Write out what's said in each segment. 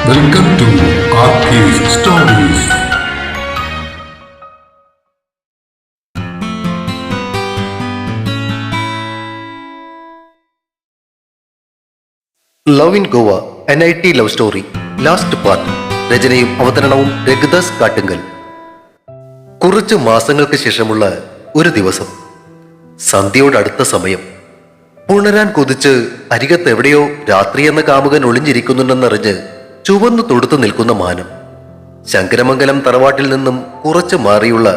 Welcome to Arcade Stories. Love in Goa NIT love story last part. രചനയും അവതരണവും രഘുദാസ് കാട്ടുങ്കൽ. കുറച്ച് മാസങ്ങൾക്ക് ശേഷമുള്ള ഒരു ദിവസം, സന്ധ്യയോടടുത്ത സമയം. പുണരാൻ കൊതിച്ച് അരികത്ത് എവിടെയോ രാത്രി എന്ന കാമുകൻ ഒളിഞ്ഞിരിക്കുന്നുണ്ടെന്നറിഞ്ഞ് ചുവന്നു തൊടുത്തു നിൽക്കുന്ന മാനം. ശങ്കരമംഗലം തറവാട്ടിൽ നിന്നും കുറച്ച് മാറിയുള്ള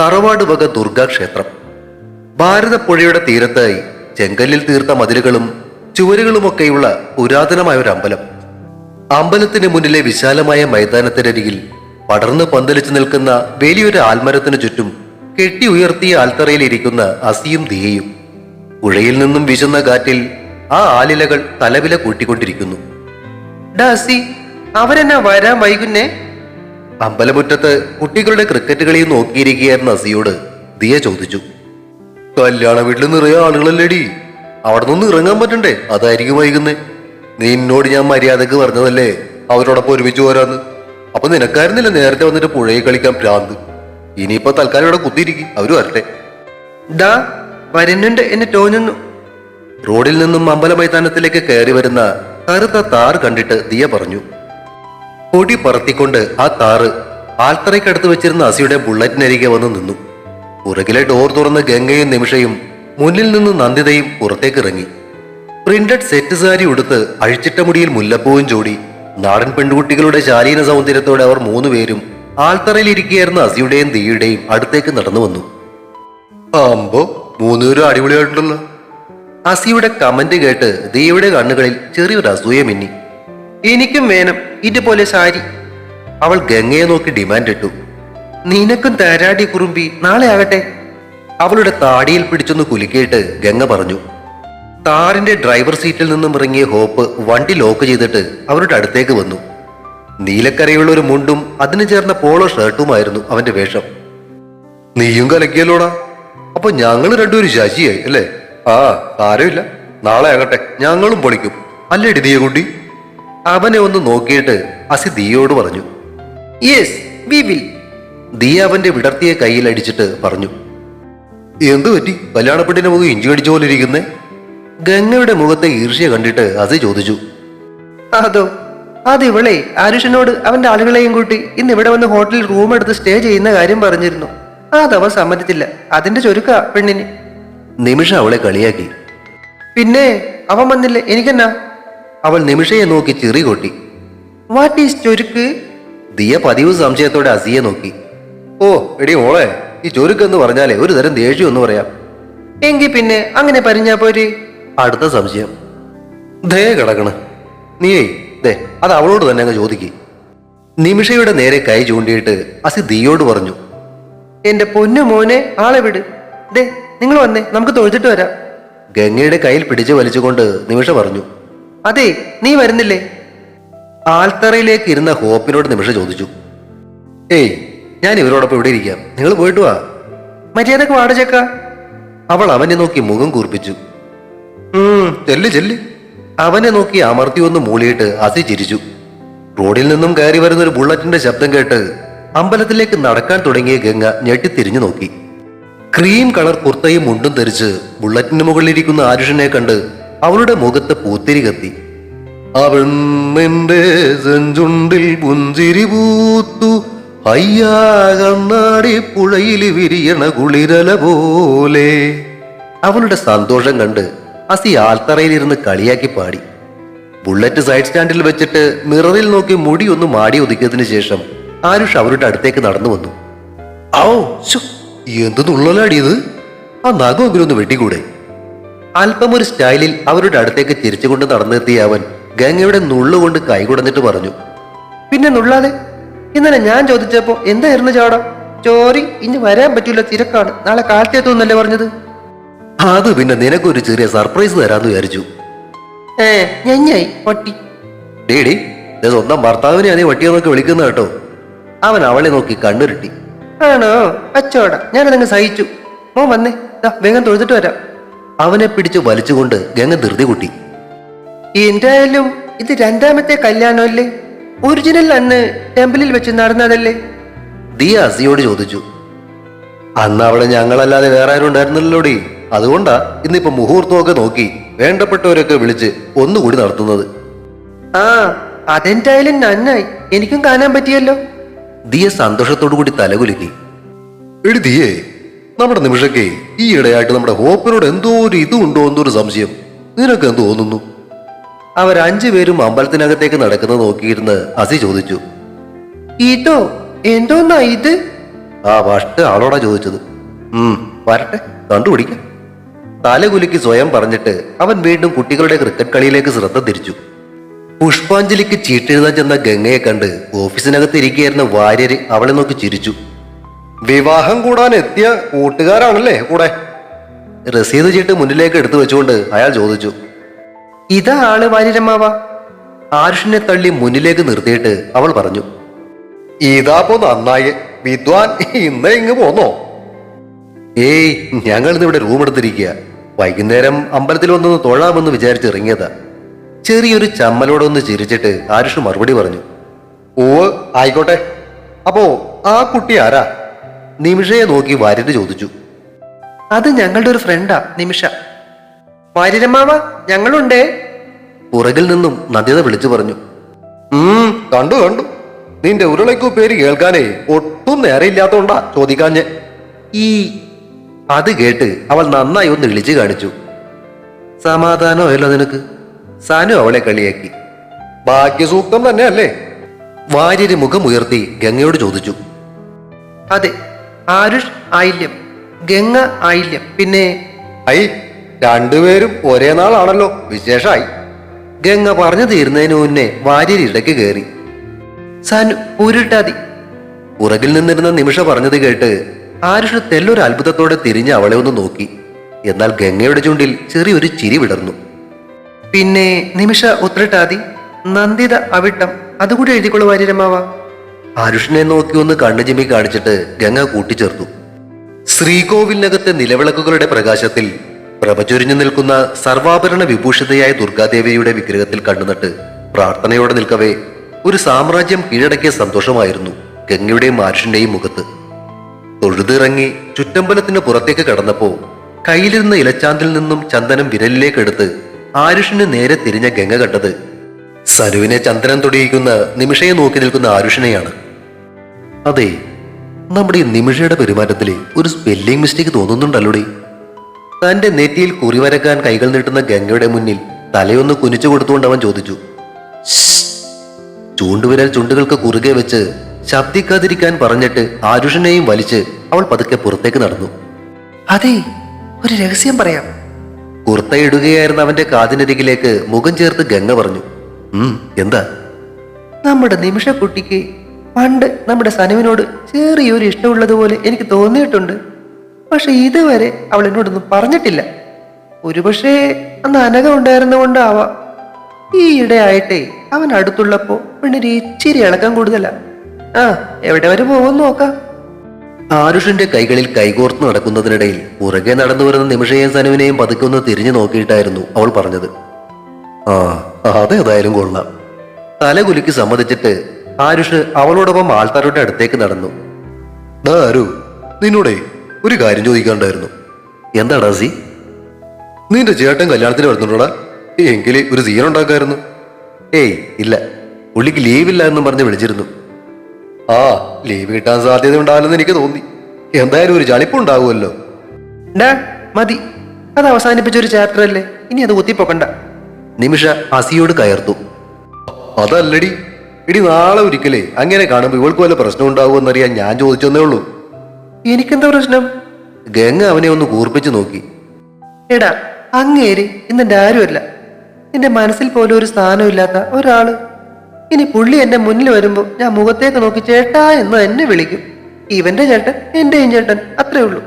തറവാട് വക ദുർഗാക്ഷേത്രം. ഭാരതപ്പുഴയുടെ തീരത്തായി ചെങ്കല്ലിൽ തീർത്ത മതിലുകളും ചുവരുകളുമൊക്കെയുള്ള പുരാതനമായ ഒരു അമ്പലം. അമ്പലത്തിന് മുന്നിലെ വിശാലമായ മൈതാനത്തിനരികിൽ പടർന്ന് പന്തലിച്ചു നിൽക്കുന്ന വലിയൊരു ആൽമരത്തിനു ചുറ്റും കെട്ടി ഉയർത്തിയ ആൽത്തറയിലിരിക്കുന്ന അസിയും ദിയയും. പുഴയിൽ നിന്നും വീശുന്ന കാറ്റിൽ ആ ആലിലകൾ തലവില കൂട്ടിക്കൊണ്ടിരിക്കുന്നു. ഡാസി, അവരെന്നാ വരാൻ വൈകുന്നേ? അമ്പലമുറ്റത്ത് കുട്ടികളുടെ ക്രിക്കറ്റ് കളിയും നോക്കിയിരിക്കുകയായിരുന്ന അസിയോട് ദിയ ചോദിച്ചു. കല്യാണ വീട്ടിൽ നിറയെ ആളുകളല്ലേടി, അവിടെ നിന്ന് ഇറങ്ങാൻ പറ്റണ്ടേ? അതായിരിക്കും വൈകുന്നേ. നിന്നോട് ഞാൻ മര്യാദക്ക് പറഞ്ഞതല്ലേ അവരോടൊപ്പം ഒരുമിച്ച് പോരാന്ന്. അപ്പൊ നിനക്കായിരുന്നില്ല നേരത്തെ വന്നിട്ട് പുഴയിൽ കളിക്കാൻ ഭ്രാന്ത്. ഇനിയിപ്പോ തൽക്കാലം ഇവിടെ കുത്തിയിരിക്കും, അവര് വരട്ടെ. ഡാ, വരുന്നുണ്ട് എന്നെ തോന്നുന്നു. റോഡിൽ നിന്നും അമ്പല മൈതാനത്തിലേക്ക് കയറി വരുന്ന കറുത്ത താറ് കണ്ടിട്ട് ദിയ പറഞ്ഞു. പൊടി പറത്തിക്കൊണ്ട് ആ താറ് ആൽത്തറയ്ക്കടുത്ത് വെച്ചിരുന്ന അസിയുടെ ബുള്ളറ്റിനരികെ വന്ന് നിന്നു. പുറകിലെ ഡോർ തുറന്ന് ഗംഗയും നിമിഷയും മുന്നിൽ നിന്ന് നന്ദിതയും പുറത്തേക്ക് ഇറങ്ങി. പ്രിന്റഡ് സെറ്റ് സാരി ഉടുത്ത് അഴിച്ചിട്ട മുടിയിൽ മുല്ലപ്പൂവും ചൂടി നാടൻ പെൺകുട്ടികളുടെ ശാലീന സൗന്ദര്യത്തോടെ അവർ മൂന്നുപേരും ആൽത്തറയിൽ ഇരിക്കുകയായിരുന്ന അസിയുടെയും ദിയയുടെയും അടുത്തേക്ക് നടന്നു വന്നു. അമ്പോ, മൂന്നുപേരും അടിപൊളിയായിട്ടുണ്ടല്ലോ. അസിയുടെ കമന്റ് കേട്ട് ദിയയുടെ കണ്ണുകളിൽ ചെറിയൊരു അസൂയ മിന്നി. എനിക്കും വേണം ഇതുപോലെ സാരി. അവൾ ഗംഗയെ നോക്കി ഡിമാൻഡ് ഇട്ടു. നിനക്കും തരാടി കുറുമ്പി, നാളെ ആകട്ടെ. അവളുടെ താടിയിൽ പിടിച്ചൊന്ന് കുലുക്കിയിട്ട് ഗംഗ പറഞ്ഞു. താറിന്റെ ഡ്രൈവർ സീറ്റിൽ നിന്നും ഇറങ്ങിയ ഹോപ്പ് വണ്ടി ലോക്ക് ചെയ്തിട്ട് അവരുടെ അടുത്തേക്ക് വന്നു. നീലക്കരയുള്ള ഒരു മുണ്ടും അതിന് ചേർന്ന പോളോ ഷർട്ടുമായിരുന്നു അവന്റെ വേഷം. നീയും കലക്കിയല്ലോടാ, അപ്പൊ ഞങ്ങള് രണ്ടുപേരും ശശിയായി അല്ലേ? ആ, സാരമില്ല, നാളെ ആകട്ടെ, ഞങ്ങളും പൊളിക്കും അല്ലേടി ദിയ കുട്ടി? അവനെ ഒന്ന് നോക്കിയിട്ട് അസി ദിയയോട് പറഞ്ഞു. Yes, we will. ദിയ അവന്റെ വിടർത്തിയ കയ്യിൽ അടിച്ചിട്ട് പറഞ്ഞു. എന്തു പറ്റി? കല്യാണപ്പെട്ടിന്റെ മുഖം ഇഞ്ചി കടിച്ച പോലെ ഇരിക്കുന്നേ? ഗംഗയുടെ മുഖത്തെ ഈർഷ്യ കണ്ടിട്ട് അസി ചോദിച്ചു. അതോ, അതിവളെ ആരുഷനോട് അവന്റെ ആളുകളെയും കൂട്ടി ഇന്ന് ഇവിടെ വന്ന് ഹോട്ടലിൽ റൂം എടുത്ത് സ്റ്റേ ചെയ്യുന്ന കാര്യം പറഞ്ഞിരുന്നു. അതവ സമ്മതിച്ചില്ല. അതിന്റെ ചൊരുക്ക പെണ്ണിന്. നിമിഷ അവളെ കളിയാക്കി. പിന്നെ അവൻ വന്നില്ലേ, എനിക്കെന്നാ? അവൾ നിമിഷയെ നോക്കി ചിറി കൊട്ടി. What is ചൊരുക്ക്? ദിയ പതിവ് സംശയത്തോടെ അസിയെ നോക്കി. ഓ എടി മോളെ, ഈ ചൊരുക്കെന്ന് പറഞ്ഞാലേ ഒരു തരം ദേഷ്യം എന്ന് പറയാം. എങ്കിൽ പിന്നെ അങ്ങനെ പറഞ്ഞാ പോര്? അടുത്ത സംശയം. ദേ കിടക്കണ്. നീയേ ദേ അത് അവളോട് തന്നെ അങ്ങ് ചോദിക്ക്. നിമിഷയുടെ നേരെ കൈ ചൂണ്ടിയിട്ട് അസി ദിയോട് പറഞ്ഞു. എന്റെ പൊന്നു മോനെ, ആളെ വിട്. ദേ, നിങ്ങൾ വന്നേ, നമുക്ക് തൊഴുതിട്ട് വരാം. ഗംഗയുടെ കയ്യിൽ പിടിച്ചു വലിച്ചുകൊണ്ട് നിമിഷ പറഞ്ഞു. അതെ, നീ വരുന്നില്ലേ? ആൽത്തറയിലേക്ക് ഇരുന്ന ഹോപ്പിനോട് നിമിഷ ചോദിച്ചു. ഏയ്, ഞാൻ ഇവരോടൊപ്പം ഇവിടെ ഇരിക്കാം, നിങ്ങൾ പോയിട്ട് വാ. മര്യാദക്ക് വാടചക്ക. അവൾ അവനെ നോക്കി മുഖം കൂർപ്പിച്ചു. ചെല്ല് ചെല്ല്. അവനെ നോക്കി അമർത്തി ഒന്ന് മൂളിയിട്ട് അസി ചിരിച്ചു. റോഡിൽ നിന്നും കയറി വരുന്ന ഒരു ബുള്ളറ്റിന്റെ ശബ്ദം കേട്ട് അമ്പലത്തിലേക്ക് നടക്കാൻ തുടങ്ങിയ ഗംഗ ഞെട്ടിത്തിരിഞ്ഞു നോക്കി. ക്രീം കളർ കുർത്തയും മുണ്ടും ധരിച്ച് ബുള്ളറ്റിന് മുകളിലിരിക്കുന്ന ആരുഷനെ കണ്ട് അവളുടെ മുഖത്ത് പൂത്തിരി കത്തി. അവന്റെ ചെഞ്ചുണ്ടിൽ പുഞ്ചിരി പൂത്തു, അയ്യാ കണ്ണാടി പുഴയിൽ വിരിയണ കുളിരല പോലെ. അവളുടെ സന്തോഷം കണ്ട് അസി ആൽത്തറയിലിരുന്ന് കളിയാക്കി പാടി. ബുള്ളറ്റ് സൈഡ് സ്റ്റാൻഡിൽ വെച്ചിട്ട് മിററിൽ നോക്കി മുടി ഒന്ന് മാടി ഒതുക്കിയതിനു ശേഷം ആരുഷ് അവരുടെ അടുത്തേക്ക് നടന്നു വന്നു. ഓ എന്ത് നുള്ളലാടിയത്! ആ നഖമെങ്കിലും ഒന്ന് വെട്ടിക്കൂടെ? അല്പം ഒരു സ്റ്റൈലിൽ അവരുടെ അടുത്തേക്ക് ചിരിച്ചുകൊണ്ട് നടന്നെത്തിയ അവൻ ഗംഗയുടെ നുള്ളുകൊണ്ട് കൈകുടഞ്ഞിട്ട് പറഞ്ഞു. പിന്നെ നുള്ളാതെ? ഇന്നലെ ഞാൻ ചോദിച്ചപ്പോ എന്തായിരുന്നു ചാടം? ചോറി, ഇനി വരാൻ പറ്റൂല, തിരക്കാണ്, നാളെ കാലത്തെത്തുന്നല്ലേ പറഞ്ഞത്? അത് പിന്നെ നിനക്കൊരു ചെറിയ സർപ്രൈസ് തരാന്ന് വിചാരിച്ചു. ഞഞ്ഞായി പട്ടി. ഡേഡി, സ്വന്തം ഭർത്താവിനെ അതേ വട്ടിയെന്നൊക്കെ വിളിക്കുന്ന കേട്ടോ. അവൻ അവളെ നോക്കി കണ്ണുരുട്ടി. ആണോ? അച്ചോടാ, ഞാനതങ്ങ് സഹിച്ചു. മോൻ വന്നേ, വേഗം തൊഴുതിട്ട് വരാം. അവനെ പിടിച്ചു വലിച്ചുകൊണ്ട് ഗംഗ ധൃതി കൂട്ടി. എന്തായാലും ഇത് രണ്ടാമത്തെ കല്യാണമല്ലേ? ഒറിജിനൽ അന്ന് ടെമ്പിളിൽ വെച്ച് നടന്നതല്ലേ? ദിയ അസിയോട് ചോദിച്ചു. അന്ന് അവിടെ ഞങ്ങളല്ലാതെ വേറെ ആരും ഉണ്ടായിരുന്നില്ലല്ലോടി. അതുകൊണ്ടാ ഇന്നിപ്പോ മുഹൂർത്തമൊക്കെ നോക്കി വേണ്ടപ്പെട്ടവരൊക്കെ വിളിച്ച് ഒന്നുകൂടി നടത്തുന്നത്. ആ, അതെന്തായാലും നന്നായി. എനിക്കും കാണാൻ പറ്റിയല്ലോ. ദിയ സന്തോഷത്തോടു കൂടി തലകുലുക്കി. എടി ദിയേ, നമ്മുടെ നിമിഷക്കെ ഈ ഇടയായിട്ട് നമ്മുടെ ഹോപ്പിനോട് എന്തോ ഒരു ഇതുണ്ടോ എന്നൊരു സംശയം. നിനക്ക് എന്ത് തോന്നുന്നു? അവർ 5 പേരും അമ്പലത്തിനകത്തേക്ക് നടക്കുന്നത് നോക്കിയിരുന്ന് അസി ചോദിച്ചു. ഇതോ എന്തോന്നാ ഇത്? ആ ഫസ്റ്റ് ആളോടാ ചോദിച്ചത്. വരട്ടെ, കണ്ടുപിടിക്കാം. തലകുലുക്കി സ്വയം പറഞ്ഞിട്ട് അവൻ വീണ്ടും കുട്ടികളുടെ ക്രിക്കറ്റ് കളിയിലേക്ക് ശ്രദ്ധ തിരിച്ചു. പുഷ്പാഞ്ജലിക്ക് ചീട്ടെഴുതാൻ ചെന്ന ഗംഗയെ കണ്ട് ഓഫീസിനകത്ത് ഇരിക്കുകയായിരുന്ന വാര്യര് അവളെ നോക്കി ചിരിച്ചു. വിവാഹം കൂടാൻ എത്തിയ കൂട്ടുകാരാണല്ലേ കൂടെ? രസീത് ചീട്ട് മുന്നിലേക്ക് എടുത്തു വെച്ചുകൊണ്ട് അയാൾ ചോദിച്ചു. ഇതാ ആള് വാര്യരമ്മാവ. ആരുഷിനെ തള്ളി മുന്നിലേക്ക് നിർത്തിയിട്ട് അവൾ പറഞ്ഞു. ഇതാപ്പോ നന്നായി, വിദ്വാൻ ഇന്നേ ഇങ്ങ് പോന്നോ? ഏയ്, ഞങ്ങൾ ഇന്നിവിടെ റൂം എടുത്തിരിക്കുക. വൈകുന്നേരം അമ്പലത്തിൽ വന്നൊന്ന് തൊഴാമെന്ന് വിചാരിച്ചിറങ്ങിയതാ. ചെറിയൊരു ചമ്മലോടെ ഒന്ന് ചിരിച്ചിട്ട് ആരുഷ് മറുപടി പറഞ്ഞു. ഓ ആയിക്കോട്ടെ. അപ്പോ ആ കുട്ടി ആരാ? നിമിഷയെ നോക്കി വാര്യര് ചോദിച്ചു. അത് ഞങ്ങളുടെ ഒരു ഫ്രണ്ടാ, നിമിഷ. വാര്യരമ്മാവ, ഞങ്ങളുണ്ടേ. പുറകിൽ നിന്നും നന്ദിത വിളിച്ചു പറഞ്ഞു. കണ്ടു കണ്ടു. നിന്റെ ഉരുളക്കു പേര് കേൾക്കാനേ ഒട്ടും നേരമില്ലാത്തോണ്ടാ ചോദിക്കാഞ്ഞ്. അത് കേട്ട് അവൾ നന്നായി ഒന്ന് ഇളിച്ചു കാണിച്ചു. സമാധാനമല്ലോ നിനക്ക്? സാനു അവളെ കളിയാക്കി. ബാക്കി സൂക്തം തന്നെയല്ലേ? വാര്യര് മുഖമുയർത്തി ഗംഗയോട് ചോദിച്ചു. അതെ, ആരുഷ് ആയില്യം, ഗംഗ ആയില്യം. പിന്നെ രണ്ടുപേരും ഒരേ നാളാണല്ലോ, വിശേഷായി. ഗംഗ പറഞ്ഞു തീരുന്നതിന് മുന്നേ വാര്യര് ഇടയ്ക്ക് കയറി. സാനു ഉരുട്ടാതി. പുറകിൽ നിന്നിരുന്ന നിമിഷ പറഞ്ഞത് കേട്ട് ആരുഷ് തെല്ലൊരു അത്ഭുതത്തോടെ തിരിഞ്ഞ് അവളെ ഒന്ന് നോക്കി. എന്നാൽ ഗംഗയുടെ ചുണ്ടിൽ ചെറിയൊരു ചിരി വിടർന്നു. പിന്നെ നിമിഷ ഉത്രട്ടാതി, നന്ദിത അവിട്ടം. അതുകൂടി എഴുതിക്കൊള്ളു വാര്യരമ്മാവ. ആരുഷിനെ നോക്കി ഒന്ന് കണ്ണു ചിമ്മി കാണിച്ചിട്ട് ഗംഗ കൂട്ടിച്ചേർത്തു. ശ്രീകോവിലിനകത്തെ നിലവിളക്കുകളുടെ പ്രകാശത്തിൽ പ്രഭചൊരിഞ്ഞു നിൽക്കുന്ന സർവാഭരണ വിഭൂഷിതയായ ദുർഗാദേവിയുടെ വിഗ്രഹത്തിൽ കണ്ണുനട്ട് പ്രാർത്ഥനയോടെ നിൽക്കവേ ഒരു സാമ്രാജ്യം കീഴടക്കിയ സന്തോഷമായിരുന്നു ഗംഗയുടെയും ആരുഷിന്റെയും മുഖത്ത്. തൊഴുതിറങ്ങി ചുറ്റമ്പലത്തിന് പുറത്തേക്ക് കടന്നപ്പോ കയ്യിലിരുന്ന ഇലച്ചാന്തിൽ നിന്നും ചന്ദനം വിരലിലേക്കെടുത്ത് ആരുഷിന് നേരെ തിരിഞ്ഞ ഗംഗ കണ്ടത് സനുവിനെ ചന്ദനം തൊടിയിക്കുന്ന നിമിഷയെ നോക്കി നിൽക്കുന്ന ആരുഷിനെയാണ്. അതെ, നമ്മുടെ ഈ നിമിഷയുടെ പെരുമാറ്റത്തില് ഒരു സ്പെല്ലിംഗ് മിസ്റ്റേക്ക് തോന്നുന്നുണ്ടല്ലോടി. തന്റെ നെറ്റിയിൽ കുറിവരക്കാൻ കൈകൾ നീട്ടുന്ന ഗംഗയുടെ മുന്നിൽ തലയൊന്ന് കുനിച്ചു കൊടുത്തുകൊണ്ട് അവൻ ചോദിച്ചു. ചൂണ്ടുവിരൽ ചുണ്ടുകൾക്ക് കുറുകെ വെച്ച് ശബ്ദിക്കാതിരിക്കാൻ പറഞ്ഞിട്ട് ആരുഷിനെയും വലിച്ച് അവൾ പതുക്കെ പുറത്തേക്ക് നടന്നു. അതെ, ഒരു രഹസ്യം പറയാം. കുർത്തയിടുകയായിരുന്ന അവന്റെ കാതിനരികിലേക്ക് മുഖം ചേർത്ത് ഗംഗ പറഞ്ഞു. എന്താ? നമ്മുടെ നിമിഷക്കുട്ടിക്ക് പണ്ട് നമ്മുടെ സനുവിനോട് ചെറിയൊരു ഇഷ്ടമുള്ളതുപോലെ എനിക്ക് തോന്നിയിട്ടുണ്ട്. പക്ഷെ ഇതുവരെ അവൾ എന്നോടൊന്നും പറഞ്ഞിട്ടില്ല. ഒരുപക്ഷെ അന്ന് അനഘം ഉണ്ടായിരുന്നുകൊണ്ടാവാം. ഈ ഇടയായിട്ടേ അവൻ അടുത്തുള്ളപ്പോ പെണ്ണിന് ഇച്ചിരി ഇളക്കം കൂടുതലാ. എവിടെ വരെ പോകുമെന്ന് നോക്കാം. ആരുഷിന്റെ കൈകളിൽ കൈകോർത്ത് നടക്കുന്നതിനിടയിൽ പുറകെ നടന്നു വരുന്ന നിമിഷയെയും സനുവിനെയും പതുക്കെ ഒന്ന് തിരിഞ്ഞു നോക്കിയിട്ടായിരുന്നു അവൾ പറഞ്ഞത്. അതേതായാലും കൊള്ളാം. തലകുലുക്കി സമ്മതിച്ചിട്ട് ആരുഷ് അവളോടൊപ്പം ആൾക്കാരുടെ അടുത്തേക്ക് നടന്നു. ആരു, നിന്നോടേ ഒരു കാര്യം ചോദിക്കാണ്ടായിരുന്നു. എന്താടാ സി? നിന്റെ ചേട്ടൻ കല്യാണത്തിന് വരുന്നുണ്ടോടാ? എങ്കിൽ ഒരു സീൻ ഉണ്ടാക്കായിരുന്നു. ഏയ് ഇല്ല, പുള്ളിക്ക് ലീവില്ല എന്നും പറഞ്ഞ് വിളിച്ചിരുന്നു. ലീവ് കിട്ടാൻ സാധ്യത ഉണ്ടാവില്ലെന്ന് എനിക്ക് തോന്നി. എന്തായാലും ഒരു ചളിപ്പുണ്ടാവുമല്ലോ. മതി, അത് അവസാനിപ്പിച്ച ഒരു ചാപ്റ്റർ അല്ലേ, ഇനി അത് കുത്തിപ്പൊക്കണ്ട. നിമിഷ അസിയോട് കയർത്തു. അതല്ലടി, ഇടി നാളെ ഒരിക്കലേ അങ്ങനെ കാണുമ്പോ ഇവൾക്ക് വല്ല പ്രശ്നം ഉണ്ടാവുമെന്നറിയാൻ ഞാൻ ചോദിച്ചെന്നേ ഉള്ളൂ. എനിക്കെന്താ പ്രശ്നം? ഗംഗ അവനെ ഒന്ന് കൂർപ്പിച്ചു നോക്കി. എടാ, അങ്ങേര് ഇന്നെന്റെ ആരുമല്ല. എന്റെ മനസ്സിൽ പോലും ഒരു സ്ഥാനമില്ലാത്ത ഒരാള്. ഇനി പുള്ളി എന്റെ മുന്നിൽ വരുമ്പോ ഞാൻ മുഖത്തേക്ക് നോക്കി ചേട്ടാ എന്ന് എന്നെ വിളിക്കും. ഇവന്റെ ചേട്ടൻ എന്റെയും ചേട്ടൻ, അത്രേ ഉള്ളൂ.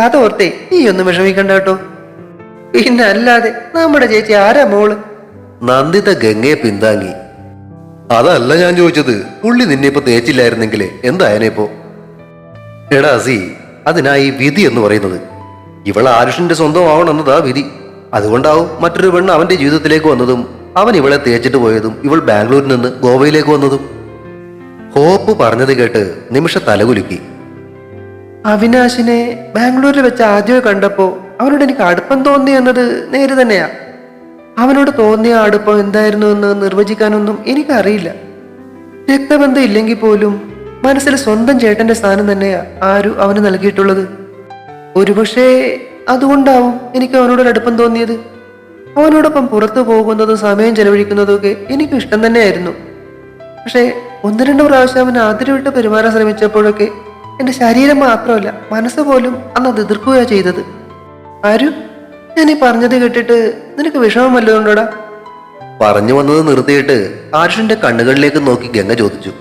അതോർത്തേ നീ ഒന്നും വിഷമിക്കണ്ട കേട്ടോ. പിന്നെ അല്ലാതെ നമ്മുടെ ചേച്ചി ആരാ മോള്? നന്ദിത ഗംഗയെ പിന്താങ്ങി. അതല്ല ഞാൻ ചോദിച്ചത്, പുള്ളി നിന്നെ ഇപ്പൊ തേച്ചില്ലായിരുന്നെങ്കിലേ എന്തായനെപ്പോ? എടാ സി, അതിനായി വിധി എന്ന് പറയുന്നത്. ഇവൾ ആരുഷിന്റെ സ്വന്തമാവണമെന്നതാ വിധി. അതുകൊണ്ടാവും മറ്റൊരു പെണ്ണ് അവന്റെ ജീവിതത്തിലേക്ക് വന്നതും അവൻ ഇവളെ തേച്ചിട്ട് പോയതും ഇവൾ ബാംഗ്ലൂരിൽ നിന്ന് ഗോവയിലേക്ക് വന്നതും. ഹോപ്പ് പറഞ്ഞത് കേട്ട് നിമിഷ തലകുലുക്കി. അവിനാശിനെ ബാംഗ്ലൂരിൽ വെച്ച് ആദ്യമായി കണ്ടപ്പോ അവനോട് എനിക്ക് അടുപ്പം തോന്നി എന്നത് നേര് തന്നെയാ. അവനോട് തോന്നിയ അടുപ്പം എന്തായിരുന്നു എന്ന് നിർവചിക്കാനൊന്നും എനിക്കറിയില്ല. രക്തബന്ധം ഇല്ലെങ്കിൽ പോലും മനസ്സിൽ സ്വന്തം ചേട്ടന്റെ സ്ഥാനം തന്നെയാ ആരു അവന് നൽകിയിട്ടുള്ളത്. ഒരുപക്ഷെ അതുകൊണ്ടാവും എനിക്ക് അവനോടൊരു അടുപ്പം തോന്നിയത്. അവനോടൊപ്പം പുറത്തു പോകുന്നതും സമയം ചെലവഴിക്കുന്നതും ഒക്കെ എനിക്കും ഇഷ്ടം തന്നെയായിരുന്നു. പക്ഷേ 1-2 പ്രാവശ്യം അവൻ ആദരവിട്ട് പെരുമാറാൻ ശ്രമിച്ചപ്പോഴൊക്കെ എന്റെ ശരീരം മാത്രമല്ല മനസ്സ് പോലും അന്ന് അത് എതിർക്കുകയാ ചെയ്തത്. ആരു, ഞാൻ ഈ പറഞ്ഞത് കേട്ടിട്ട് നിനക്ക് വിഷമം വല്ലതുണ്ടോടാ? പറഞ്ഞു വന്നത് നിർത്തിയിട്ട് ആരുഷിന്റെ കണ്ണുകളിലേക്ക് നോക്കി ഗംഗ ചോദിച്ചു.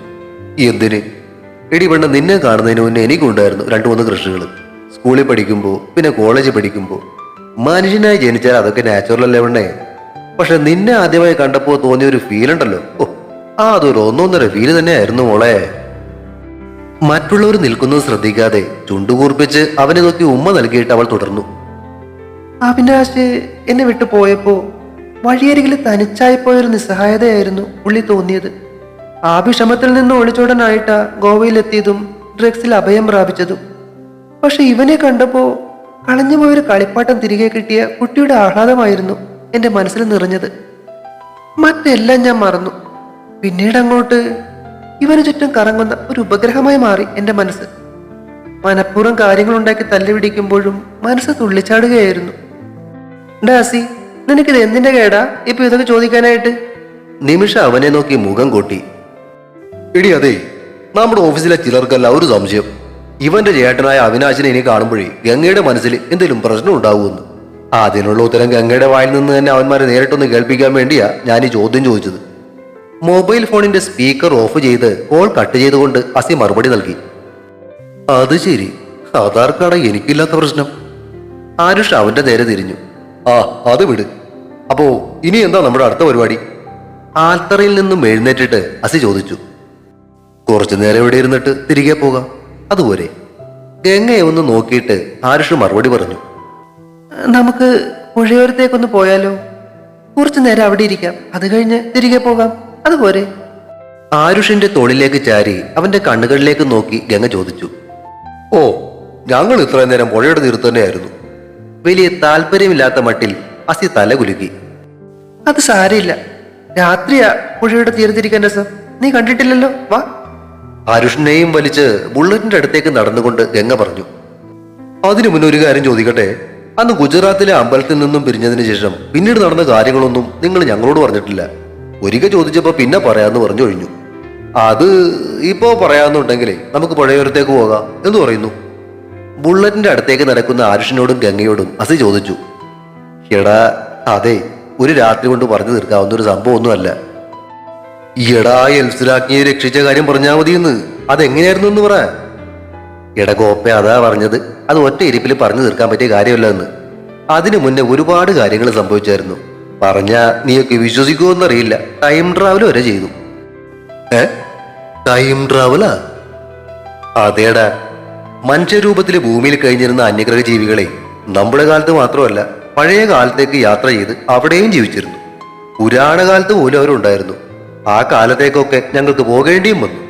എന്തിന്? എടി പെണ്ണ്, നിന്നെ കാണുന്നതിന് മുന്നേ എനിക്കുണ്ടായിരുന്നു 2-3 കൃഷികൾ. സ്കൂളിൽ പഠിക്കുമ്പോൾ, പിന്നെ കോളേജിൽ പഠിക്കുമ്പോൾ. മനുഷ്യനായി ജനിച്ചാൽ അതൊക്കെ നാച്ചുറൽ അല്ലേ പെണ്ണേ? പക്ഷെ നിന്നെ ആദ്യമായി കണ്ടപ്പോൾ തോന്നിയ ഒരു ഫീൽ ഉണ്ടല്ലോ, അതൊരു 1-1.5 ഫീല് തന്നെയായിരുന്നു മോളെ. മറ്റുള്ളവർ നിൽക്കുന്നത് ശ്രദ്ധിക്കാതെ ചുണ്ടുകൂർപ്പിച്ച് അവനെ നോക്കി ഉമ്മ നൽകിയിട്ട് അവൾ തുടർന്നു. അവിനാശ് എന്നെ വിട്ടു പോയപ്പോ വഴിയരികിൽ തനിച്ചായിപ്പോയൊരു നിസ്സഹായതയായിരുന്നു ഉള്ളി തോന്നിയത്. ആ വിഷമത്തിൽ നിന്ന് ഒളിച്ചോടനായിട്ടാ ഗോവയിലെത്തിയതും ഡ്രഗ്സിൽ അഭയം പ്രാപിച്ചതും. പക്ഷെ ഇവനെ കണ്ടപ്പോ കളഞ്ഞുപോയൊരു കളിപ്പാട്ടം തിരികെ കിട്ടിയ കുട്ടിയുടെ ആഹ്ലാദമായിരുന്നു എന്റെ മനസ്സിൽ നിറഞ്ഞത്. മറ്റെല്ലാം ഞാൻ മറന്നു. പിന്നീട് അങ്ങോട്ട് ഇവന് ചുറ്റും കറങ്ങുന്ന ഒരു ഉപഗ്രഹമായി മാറി എന്റെ മനസ്സ്. മനഃപൂർവ്വം കാര്യങ്ങളുണ്ടാക്കി തല്ലുപിടിക്കുമ്പോഴും മനസ്സ് തുള്ളിച്ചാടുകയായിരുന്നു. ഡാസി, നിനക്കിത് എന്തിന്റെ കേടാ ഇപ്പൊ ഇതൊക്കെ ചോദിക്കാനായിട്ട്? നിമിഷ അവനെ നോക്കി മുഖം കൊട്ടി. ഇടി, അതെ, നമ്മുടെ ഓഫീസിലെ ചിലർക്കല്ല ഒരു സംശയം. ഇവന്റെ ചേട്ടനായ അവിനാശിനെ ഇനി കാണുമ്പോഴേ ഗംഗയുടെ മനസ്സിൽ എന്തെങ്കിലും പ്രശ്നം ഉണ്ടാവുമെന്ന്. അതിനുള്ള ഉത്തരം ഗംഗയുടെ വായിൽ നിന്ന് തന്നെ അവന്മാരെ നേരിട്ടൊന്ന് കേൾപ്പിക്കാൻ വേണ്ടിയാ ഞാൻ ഈ ചോദ്യം ചോദിച്ചത്. മൊബൈൽ ഫോണിന്റെ സ്പീക്കർ ഓഫ് ചെയ്ത് കോൾ കട്ട് ചെയ്തുകൊണ്ട് അസി മറുപടി നൽകി. അത് ശരി, അതാർക്കാണ് എനിക്കില്ലാത്ത പ്രശ്നം? ആരുഷ് അവന്റെ നേരെ തിരിഞ്ഞു. അത് വിട്. അപ്പോ ഇനി എന്താ നമ്മുടെ അടുത്ത പരിപാടി? ആൽത്തറയിൽ നിന്നും എഴുന്നേറ്റിട്ട് അസി ചോദിച്ചു. കുറച്ചു നേരം ഇവിടെ ഇരുന്നിട്ട് തിരികെ പോകാം, അതുപോലെ. ഗംഗയെ ഒന്ന് നോക്കിയിട്ട് ആരുഷ് മറുപടി പറഞ്ഞു. നമുക്ക് പുഴയോരത്തേക്കൊന്ന് പോയാലോ? കുറച്ചു നേരം അവിടെ ഇരിക്കാം, അത് കഴിഞ്ഞ് തിരികെ പോകാം, അതുപോലെ. ആരുഷിന്റെ തോളിലേക്ക് ചാരി അവന്റെ കണ്ണുകളിലേക്ക് നോക്കി ഗംഗ ചോദിച്ചു. ഓ, ഞങ്ങൾ ഇത്രയും നേരം പുഴയുടെ തീർത്ത് തന്നെയായിരുന്നു. വലിയ താല്പര്യമില്ലാത്ത മട്ടിൽ അസി തല കുലുക്കി. അത് സാരമില്ല, രാത്രിയാ പുഴയുടെ തീരത്തിരിക്കാൻ രസം. നീ കണ്ടിട്ടില്ലല്ലോ, വാ. ആരുഷിനെയും വലിച്ച് ബുള്ളറ്റിന്റെ അടുത്തേക്ക് നടന്നുകൊണ്ട് ഗംഗ പറഞ്ഞു. അതിനു മുന്നേ ഒരു കാര്യം ചോദിക്കട്ടെ. അന്ന് ഗുജറാത്തിലെ അമ്പലത്തിൽ നിന്നും പിരിഞ്ഞതിന് ശേഷം പിന്നീട് നടന്ന കാര്യങ്ങളൊന്നും നിങ്ങൾ ഞങ്ങളോട് പറഞ്ഞിട്ടില്ല. ഒരിക്കൽ ചോദിച്ചപ്പോ പിന്നെ പറയാന്ന് പറഞ്ഞു കഴിഞ്ഞു. അത് ഇപ്പോ പറയാന്നുണ്ടെങ്കിലേ നമുക്ക് പുഴയോരത്തേക്ക് പോകാം എന്ന് പറയുന്നു. ബുള്ളറ്റിന്റെ അടുത്തേക്ക് നടക്കുന്ന ആരുഷിനോടും ഗംഗയോടും അസി ചോദിച്ചു. എടാ, അതെ, ഒരു രാത്രി കൊണ്ട് പറഞ്ഞു തീർക്കാവുന്ന ഒരു സംഭവമൊന്നുമല്ല. എടാ, എൽസിലാക്കിയെ രക്ഷിച്ച കാര്യം പറഞ്ഞാൽ മതിയെന്ന്. അതെങ്ങനെയായിരുന്നു എന്ന് പറ. എടാ ഗോപ്പ, അതാ പറഞ്ഞത്. അത് ഒറ്റ ഇരിപ്പിൽ പറഞ്ഞു തീർക്കാൻ പറ്റിയ കാര്യമല്ല എന്ന്. അതിനു മുന്നേ ഒരുപാട് കാര്യങ്ങൾ സംഭവിച്ചായിരുന്നു. പറഞ്ഞാ നീയൊക്കെ വിശ്വസിക്കുമെന്നറിയില്ല. ടൈം ട്രാവൽ വരെ ചെയ്തു. ടൈം ട്രാവലാ? അതേടാ, മനുഷ്യരൂപത്തിൽ ഭൂമിയിൽ കഴിഞ്ഞിരുന്ന അന്യഗ്രഹ ജീവികളെ നമ്മുടെ കാലത്ത് മാത്രമല്ല പഴയ കാലത്തേക്ക് യാത്ര ചെയ്ത് അവിടെയും ജീവിച്ചിരുന്നു. പുരാണകാലത്ത് പോലും അവരുണ്ടായിരുന്നു. ആ കാലത്തേക്കൊക്കെ ഞങ്ങൾക്ക് പോകേണ്ടിയും വന്നു.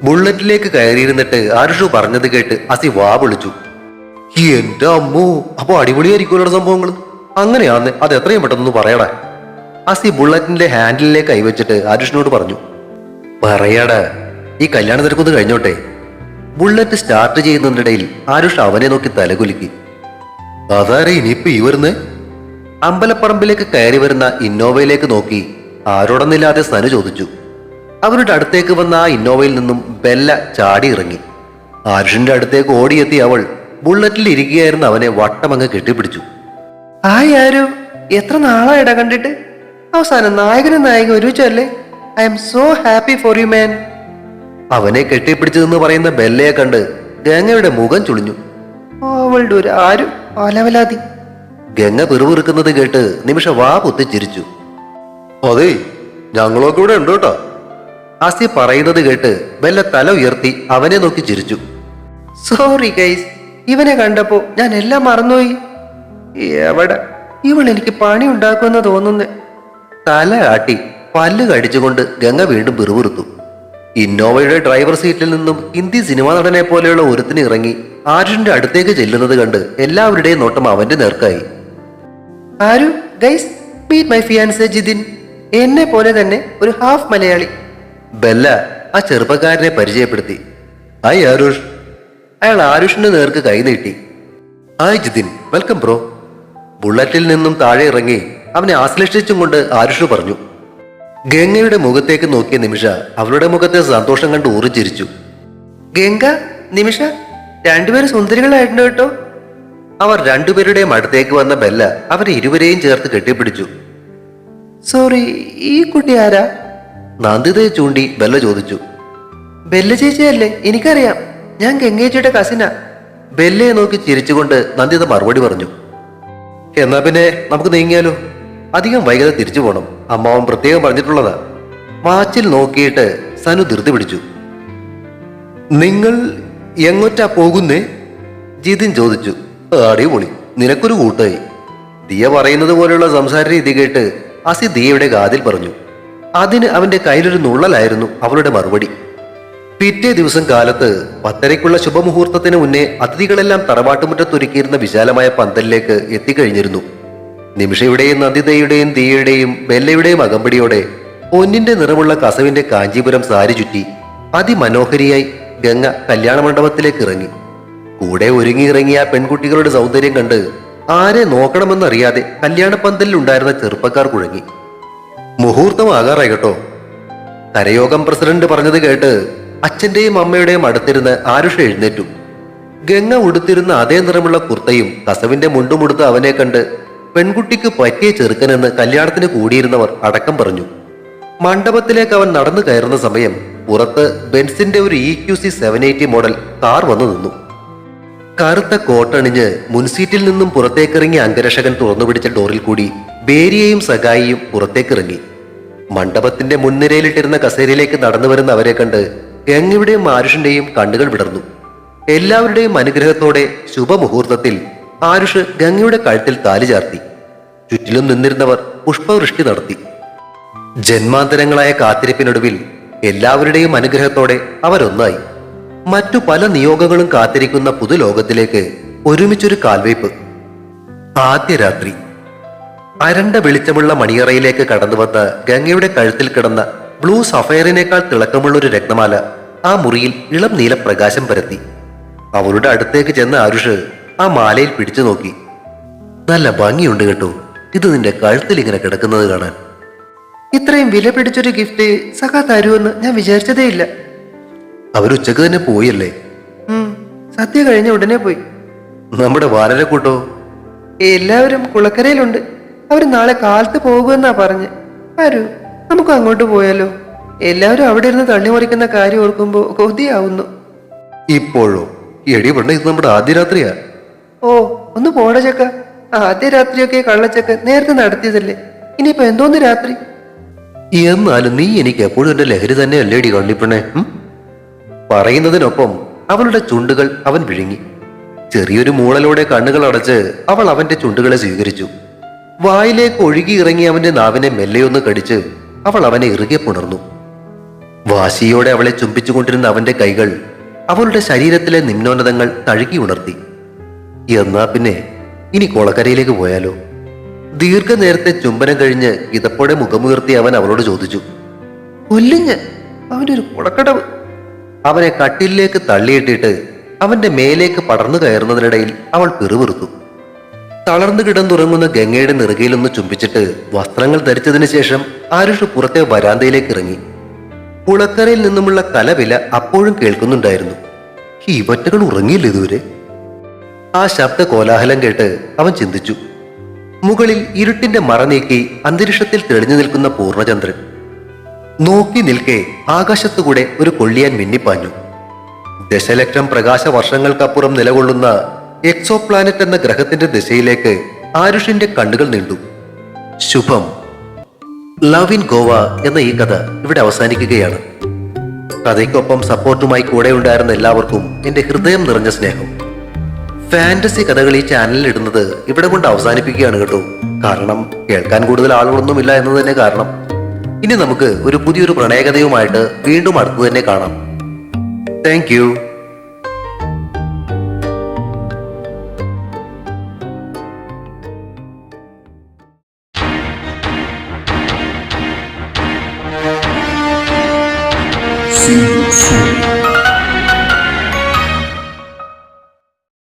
ബുള്ളറ്റിലേക്ക് കയറിയിരുന്നിട്ട് ആരുഷു പറഞ്ഞത് കേട്ട് അസി വാ വിളിച്ചു. എന്റെ അമ്മോ, അപ്പൊ അടിപൊളിയായിരിക്കുമല്ലോ സംഭവങ്ങൾ. അങ്ങനെയാന്ന് അത് എത്രയും പെട്ടെന്ന് പറയടാ. അസി ബുള്ളറ്റിന്റെ ഹാൻഡിലേക്ക് കൈവച്ചിട്ട് ആരുഷിനോട് പറഞ്ഞു. പറയാടാ, ഈ കല്യാണ തിരക്കൊന്ന് കഴിഞ്ഞോട്ടെ. ബുള്ളറ്റ് സ്റ്റാർട്ട് ചെയ്യുന്നതിനിടയിൽ ആരുഷ് അവനെ നോക്കി തലകുലുക്കി. അതാരെ ഇനിയിപ്പോ ഈ വരുന്നേ? അമ്പലപ്പറമ്പിലേക്ക് കയറി വരുന്ന ഇന്നോവയിലേക്ക് നോക്കി ആരോടൊന്നില്ലാതെ സനു ചോദിച്ചു. അവരുടെ അടുത്തേക്ക് വന്ന ആ ഇന്നോവയിൽ നിന്നും ബെല്ല ചാടി ഇറങ്ങി. ആരുഷിന്റെ അടുത്തേക്ക് ഓടിയെത്തി അവൾ ബുള്ളറ്റിൽ ഇരിക്കുകയായിരുന്ന അവനെ വട്ടമങ്ങ് കെട്ടിപ്പിടിച്ചു. ആരു, എത്ര നാളായിടാ കണ്ടിട്ട്. അവസാനം നായകനും നായിക ഒരുമിച്ചല്ലേ. I'm so happy for you man. അവനെ കെട്ടിപ്പിടിച്ചതെന്ന് പറയുന്ന ബെല്ലയെ കണ്ട് ഗംഗയുടെ മുഖം ചുളിഞ്ഞു. അവളുടെ ഒരു ആരും അലവലാതി. ഗംഗ പിറുപിറുക്കുന്നത് കേട്ട് നിമിഷ വാ പൊത്തി ചിരിച്ചു. അതെ, ഞങ്ങളൊക്കെ ഇവിടെ ഉണ്ട് കേട്ടോ. അസി പറയുന്നത് കേട്ട് ബെല്ല തല ഉയർത്തി അവനെ നോക്കി ചിരിച്ചു. സോറി ഗൈസ്, ഇവനെ കണ്ടപ്പോ ഞാൻ എല്ലാം മറന്നുപോയി. എവിടെ ഇവൾ എനിക്ക് പണി ഉണ്ടാക്കുമെന്ന് തോന്നുന്നേ. തല ആട്ടി പല്ല് കടിച്ചുകൊണ്ട് ഗംഗ വീണ്ടും പിറുപിറുത്തു. ഇന്നോവയുടെ ഡ്രൈവർ സീറ്റിൽ നിന്നും ഹിന്ദി സിനിമാ നടനെ പോലെയുള്ള ഒരുത്തിന് ഇറങ്ങി ആരുഷിന്റെ അടുത്തേക്ക് ചെല്ലുന്നത് കണ്ട് എല്ലാവരുടെയും നോട്ടം അവന്റെ നേർക്കായി. ആരു guys meet my fiancée Jithin. എന്നെ പോലെ തന്നെ ഒരു ഹാഫ് മലയാളി. ബെല്ല ആ ചെറുപ്പക്കാരനെ പരിചയപ്പെടുത്തി. ഹായ് ആരുഷ്. അയാൾ ആരുഷിന്റെ നേർക്ക് കൈ നീട്ടി. Hi Jithin, welcome bro. ബുള്ളറ്റിൽ നിന്നും താഴെ ഇറങ്ങി അവനെ ആശ്ലേഷിച്ചും കൊണ്ട് ആരുഷ് പറഞ്ഞു. ഗംഗയുടെ മുഖത്തേക്ക് നോക്കിയ നിമിഷ അവളുടെ മുഖത്തെ സന്തോഷം കണ്ട് ഊറിച്ചിരിച്ചു. ഗംഗ, നിമിഷ, രണ്ടുപേരും സുന്ദരികളായിട്ടുണ്ട് കേട്ടോ. അവർ രണ്ടുപേരുടെയും അടുത്തേക്ക് വന്ന ബെല്ല അവരെ ഇരുവരെയും ചേർത്ത് കെട്ടിപ്പിടിച്ചു. സോറി, ഈ കുട്ടി ആരാ? നന്ദിതയെ ചൂണ്ടി ബെല്ല ചോദിച്ചു. ബെല്ല ചേച്ചിയല്ലേ? എനിക്കറിയാം, ഞാൻ ഗംഗേച്ചിയുടെ കസിനാ. ബെല്ലയെ നോക്കി ചിരിച്ചുകൊണ്ട് നന്ദിത മറുപടി പറഞ്ഞു. എന്നാ പിന്നെ നമുക്ക് നീങ്ങിയാലോ? അധികം വൈകാതെ തിരിച്ചു പോണം, അമ്മാവൻ പ്രത്യേകം പറഞ്ഞിട്ടുള്ളതാ. വാച്ചിൽ നോക്കിയിട്ട് സനു ധൃതി പിടിച്ചു. നിങ്ങൾ എങ്ങോട്ടാ പോകുന്നേ? ജിതിൻ ചോദിച്ചു. അടിപൊളി, നിനക്കൊരു കൂട്ടായി. ദിയ പറയുന്നത് പോലെയുള്ള സംസാര രീതി കേട്ട് അസി ദിയയുടെ കാതിൽ പറഞ്ഞു. അതിന് അവന്റെ കയ്യിലൊരു നുള്ളലായിരുന്നു അവളുടെ മറുപടി. പിറ്റേ ദിവസം കാലത്ത് 10:30 ശുഭമുഹൂർത്തത്തിന് മുന്നേ അതിഥികളെല്ലാം തറവാട്ടുമുറ്റത്തൊരുക്കിയിരുന്ന വിശാലമായ പന്തലിലേക്ക് എത്തിക്കഴിഞ്ഞിരുന്നു. നിമിഷയുടെയും നന്ദിതയുടെയും ദിയയുടെയും ബെല്ലയുടെയും അകമ്പടിയോടെ പൊന്നിന്റെ നിറമുള്ള കസവിന്റെ കാഞ്ചീപുരം സാരി ചുറ്റി അതിമനോഹരിയായി ഗംഗ കല്യാണ മണ്ഡപത്തിലേക്ക് ഇറങ്ങി. കൂടെ ഒരുങ്ങിയിറങ്ങിയ ആ പെൺകുട്ടികളുടെ സൗന്ദര്യം കണ്ട് ആരെ നോക്കണമെന്നറിയാതെ കല്യാണ പന്തലിൽ ഉണ്ടായിരുന്ന ചെറുപ്പക്കാർ കുഴങ്ങി. മുഹൂർത്തമാകാറായി കേട്ടോ. കരയോഗം പ്രസിഡന്റ് പറഞ്ഞത് കേട്ട് അച്ഛന്റെയും അമ്മയുടെയും അടുത്തിരുന്ന് ആരുഷ എഴുന്നേറ്റു. ഗംഗ ഉടുത്തിരുന്ന അതേ നിറമുള്ള കുർത്തയും കസവിന്റെ മുണ്ടുമുടുത്ത അവനെ കണ്ട് പെൺകുട്ടിക്ക് പറ്റിയ ചെറുക്കനെന്ന് കല്യാണത്തിന് കൂടിയിരുന്നവർ അടക്കം പറഞ്ഞു. മണ്ഡപത്തിലേക്ക് അവൻ നടന്നു കയറുന്ന സമയം പുറത്ത് ബെൻസിന്റെ ഒരു EQC 780 മോഡൽ കാർ വന്നു നിന്നു. കറുത്ത കോട്ടണിഞ്ഞ് മുൻസീറ്റിൽ നിന്നും പുറത്തേക്കിറങ്ങിയ അംഗരക്ഷകൻ തുറന്നുപിടിച്ച ഡോറിൽ കൂടി ബേരിയയും സഗായിയും പുറത്തേക്കിറങ്ങി. മണ്ഡപത്തിന്റെ മുൻനിരയിലിട്ടിരുന്ന കസേരയിലേക്ക് നടന്നു വരുന്ന അവരെ കണ്ട് ഗംഗയുടെയും ആരുഷിന്റെയും കണ്ണുകൾ വിടർന്നു. എല്ലാവരുടെയും അനുഗ്രഹത്തോടെ ശുഭമുഹൂർത്തത്തിൽ ആരുഷ് ഗംഗയുടെ കഴുത്തിൽ താലി ചാർത്തി. ചുറ്റിലും നിന്നിരുന്നവർ പുഷ്പവൃഷ്ടി നടത്തി. ജന്മാന്തരങ്ങളായ കാത്തിരിപ്പിനൊടുവിൽ എല്ലാവരുടെയും അനുഗ്രഹത്തോടെ അവരൊന്നായി. മറ്റു പല നിയോഗങ്ങളും കാത്തിരിക്കുന്ന പുതുലോകത്തിലേക്ക് ഒരുമിച്ചൊരു കാൽവയ്പ്. ആദ്യ രാത്രി. അരണ്ട വെളിച്ചമുള്ള മണിയറയിലേക്ക് കടന്നു വന്ന ഗംഗയുടെ കഴുത്തിൽ കിടന്ന ബ്ലൂ സഫയറിനേക്കാൾ തിളക്കമുള്ള ഒരു രത്നമാല ആ മുറിയിൽ ഇളം നീല പ്രകാശം പരത്തി. അവളുടെ അടുത്തേക്ക് ചെന്ന ആരുഷ് ആ മാലയിൽ പിടിച്ചു നോക്കി. നല്ല ഭംഗിയുണ്ട് കേട്ടോ, ഇത് നിന്റെ കഴുത്തിൽ ഇങ്ങനെ കിടക്കുന്നത് കാണാൻ. ഇത്രയും വില പിടിച്ചൊരു ഗിഫ്റ്റ് സഖാ തരുമെന്ന് ഞാൻ വിചാരിച്ചതേ ഇല്ല. അവരുച്ചക്ക് തന്നെ പോയല്ലേ? സദ്യ കഴിഞ്ഞ ഉടനെ പോയി. നമ്മുടെ വാനരക്കൂട്ടോ? എല്ലാവരും കുളക്കരയിലുണ്ട്. അവർ നാളെ കാലത്ത് പോകുമെന്നാ പറഞ്ഞ്. ആരു, നമുക്ക് അങ്ങോട്ട് പോയാലോ? എല്ലാവരും അവിടെ ഇരുന്ന് തള്ളിമറിക്കുന്ന കാര്യം ഓർക്കുമ്പോ കൊതിയാവുന്നു. ഇപ്പോഴോ? എടി പെണ്ണ, ഇത് നമ്മുടെ ആദ്യ രാത്രിയാ. ഓ, ഒന്ന് പോട ചക്ക. ആദ്യ രാത്രിയൊക്കെ കള്ളച്ചക്ക നേരത്തെ നടത്തിയതല്ലേ, ഇനിയിപ്പോ എന്തോന്ന് രാത്രി? എന്നാലും നീ എനിക്ക് എപ്പോഴും എന്റെ ലഹരി തന്നെ അല്ലേടി കണ്ണിപ്പെണ്ണേ. പറയുന്നതിനൊപ്പം അവളുടെ ചുണ്ടുകൾ അവൻ വിഴുങ്ങി. ചെറിയൊരു മൂളലോടെ കണ്ണുകൾ അടച്ച് അവൾ അവന്റെ ചുണ്ടുകളെ സ്വീകരിച്ചു. വായിലേക്ക് ഒഴുകിയിറങ്ങി അവന്റെ നാവിനെ മെല്ലെയൊന്ന് കടിച്ച് അവൾ അവനെ ഇറുകെ പുണർന്നു. വാശിയോടെ അവളെ ചുംബിച്ചുകൊണ്ടിരുന്ന അവന്റെ കൈകൾ അവളുടെ ശരീരത്തിലെ നിമ്നോന്നതങ്ങൾ തഴുകി ഉണർത്തി. എന്നാ പിന്നെ ഇനി കൊളക്കരയിലേക്ക് പോയാലോ? ദീർഘനേരത്തെ ചുംബനം കഴിഞ്ഞ് ഇതപ്പോടെ മുഖമുയർത്തി അവൻ അവളോട് ചോദിച്ചു. കൊല്ലിഞ്ഞ് അവനൊരു കുളക്കടവ്. അവനെ കട്ടിലേക്ക് തള്ളിയിട്ടിട്ട് അവന്റെ മേലേക്ക് പടർന്നു കയറുന്നതിനിടയിൽ അവൾ പിറുപിറുത്തു. തളർന്നു കിടന്നുറങ്ങുന്ന ഗംഗയുടെ നെറുകയിലൊന്ന് ചുംബിച്ചിട്ട് വസ്ത്രങ്ങൾ ധരിച്ചതിന് ശേഷം ആരുഷ് പുറത്തെ വരാന്തയിലേക്ക് ഇറങ്ങി. കുളക്കരയിൽ നിന്നുമുള്ള കലവില അപ്പോഴും കേൾക്കുന്നുണ്ടായിരുന്നു. ഈ ഇവറ്റകൾ ഉറങ്ങിയില്ല ഇതുവരെ. ആ ശബ്ദ കോലാഹലം കേട്ട് അവൻ ചിന്തിച്ചു. മുകളിൽ ഇരുട്ടിന്റെ മറ നീക്കി അന്തരീക്ഷത്തിൽ തെളിഞ്ഞു നിൽക്കുന്ന പൂർണ്ണചന്ദ്രൻ. നോക്കി നിൽക്കെ ആകാശത്തുകൂടെ ഒരു കൊള്ളിയാൻ മിന്നിപ്പാഞ്ഞു. ദശലക്ഷം പ്രകാശ വർഷങ്ങൾക്കപ്പുറം നിലകൊള്ളുന്ന എക്സോ പ്ലാനറ്റ് എന്ന ഗ്രഹത്തിന്റെ ദിശയിലേക്ക് ആരുഷിന്റെ കണ്ണുകൾ നീണ്ടു. ശുഭം. ലവ് ഇൻ ഗോവ എന്ന ഈ കഥ ഇവിടെ അവസാനിക്കുകയാണ്. കഥയ്ക്കൊപ്പം സപ്പോർട്ടുമായി കൂടെ ഉണ്ടായിരുന്ന എല്ലാവർക്കും എന്റെ ഹൃദയം നിറഞ്ഞ സ്നേഹം. ഫാന്റസി കഥകൾ ഈ ചാനലിൽ ഇടുന്നത് ഇവിടെ കൊണ്ട് അവസാനിപ്പിക്കുകയാണ് കേട്ടോ. കാരണം കേൾക്കാൻ കൂടുതൽ ആളുകളൊന്നുമില്ല എന്നത് തന്നെ കാരണം. ഇനി നമുക്ക് ഒരു പുതിയൊരു പ്രണയകഥയുമായിട്ട് വീണ്ടും അടുത്ത് തന്നെ കാണാം. Thank you. See you soon.